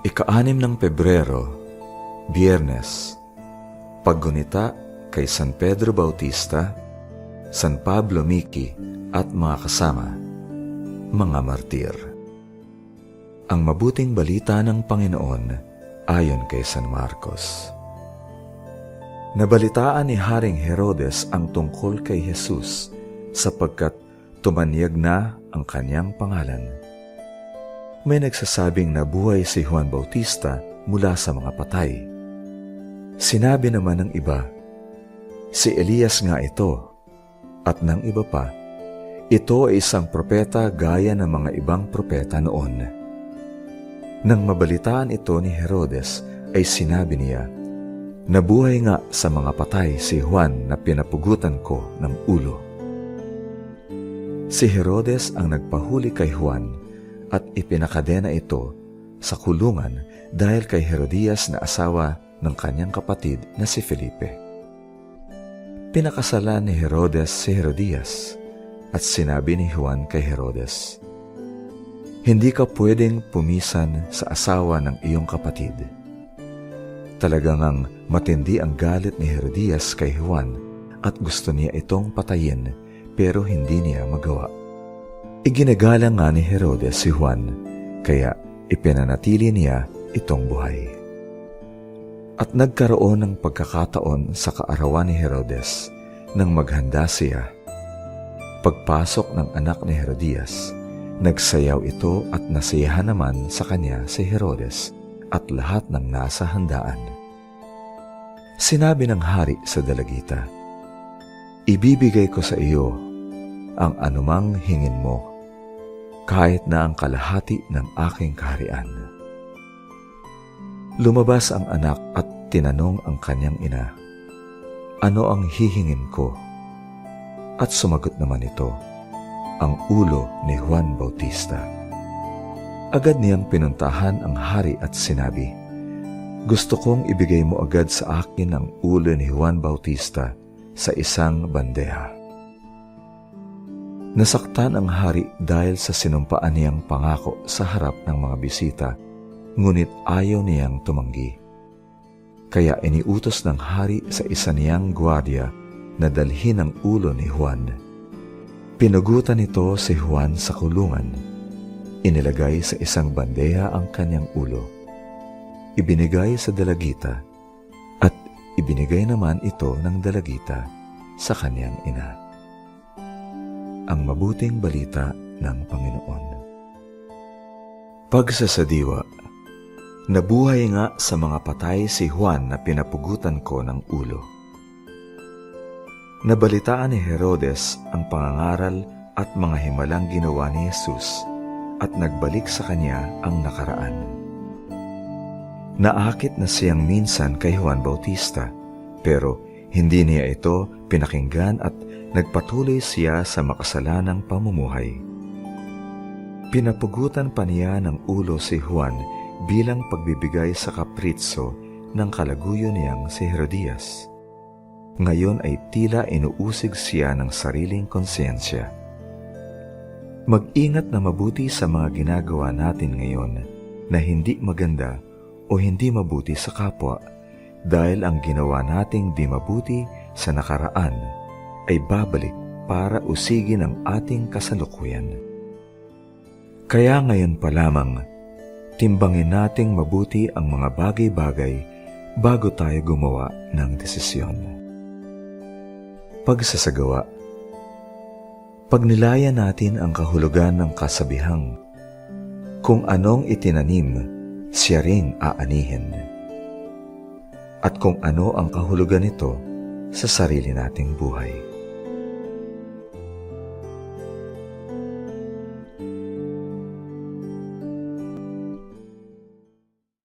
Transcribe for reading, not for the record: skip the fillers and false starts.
Ika-6 ng Pebrero, Biyernes, paggunita kay San Pedro Bautista, San Pablo Miki at mga kasama, mga martir. Ang mabuting balita ng Panginoon ayon kay San Marcos. Nabalitaan ni Haring Herodes ang tungkol kay Jesus sapagkat tumanyag na ang kanyang pangalan. May nagsasabing nabuhay si Juan Bautista mula sa mga patay. Sinabi naman ng iba, si Elias nga ito, at ng iba pa, ito ay isang propeta gaya ng mga ibang propeta noon. Nang mabalitaan ito ni Herodes, ay sinabi niya, nabuhay nga sa mga patay si Juan na pinapugutan ko ng ulo. Si Herodes ang nagpahuli kay Juan at ipinakadena ito sa kulungan dahil kay Herodias na asawa ng kanyang kapatid na si Felipe. Pinakasalan ni Herodes si Herodias at sinabi ni Juan kay Herodes, hindi ka pwedeng pumisan sa asawa ng iyong kapatid. Talagang matindi ang galit ni Herodias kay Juan at gusto niya itong patayin pero hindi niya magawa. Iginagalang nga ni Herodes si Juan, kaya ipinanatili niya itong buhay. At nagkaroon ng pagkakataon sa kaarawan ni Herodes nang maghanda siya. Pagpasok ng anak ni Herodias, nagsayaw ito at nasiyahan naman sa kanya si Herodes at lahat ng nasa handaan. Sinabi ng hari sa dalagita, ibibigay ko sa iyo ang anumang hingin mo, kahit na ang kalahati ng aking kaharian. Lumabas ang anak at tinanong ang kanyang ina, ano ang hihingin ko? At sumagot naman ito, ang ulo ni Juan Bautista. Agad niyang pinuntahan ang hari at sinabi, gusto kong ibigay mo agad sa akin ang ulo ni Juan Bautista sa isang bandeha. Nasaktan ang hari dahil sa sinumpaan niyang pangako sa harap ng mga bisita, ngunit ayaw niyang tumanggi. Kaya iniutos ng hari sa isa niyang gwardiya na dalhin ang ulo ni Juan. Pinugutan nito si Juan sa kulungan. Inilagay sa isang bandeha ang kanyang ulo. Ibinigay sa dalagita at ibinigay naman ito ng dalagita sa kanyang ina. Ang mabuting balita ng Panginoon. Pagsasadiwa, nabuhay nga sa mga patay si Juan na pinapugutan ko ng ulo. Nabalitaan ni Herodes ang pangangaral at mga himalang ginawa ni Jesus at nagbalik sa kanya ang nakaraan. Naakit na siyang minsan kay Juan Bautista, pero hindi niya ito pinakinggan at nagpatuloy siya sa makasalanang pamumuhay. Pinapugutan pa niya ng ulo si Juan bilang pagbibigay sa kapritso ng kalaguyo niyang si Herodias. Ngayon ay tila inuusig siya ng sariling konsensya. Mag-ingat na mabuti sa mga ginagawa natin ngayon na hindi maganda o hindi mabuti sa kapwa, dahil ang ginawa nating di mabuti sa nakaraan ay babalik para usigin ang ating kasalukuyan. Kaya ngayon pa lamang, timbangin nating mabuti ang mga bagay-bagay bago tayo gumawa ng desisyon. Pagsasagawa. Pagnilayan natin ang kahulugan ng kasabihang, kung anong itinanim, siya ring aanihin. At kung ano ang kahulugan nito sa sarili nating buhay.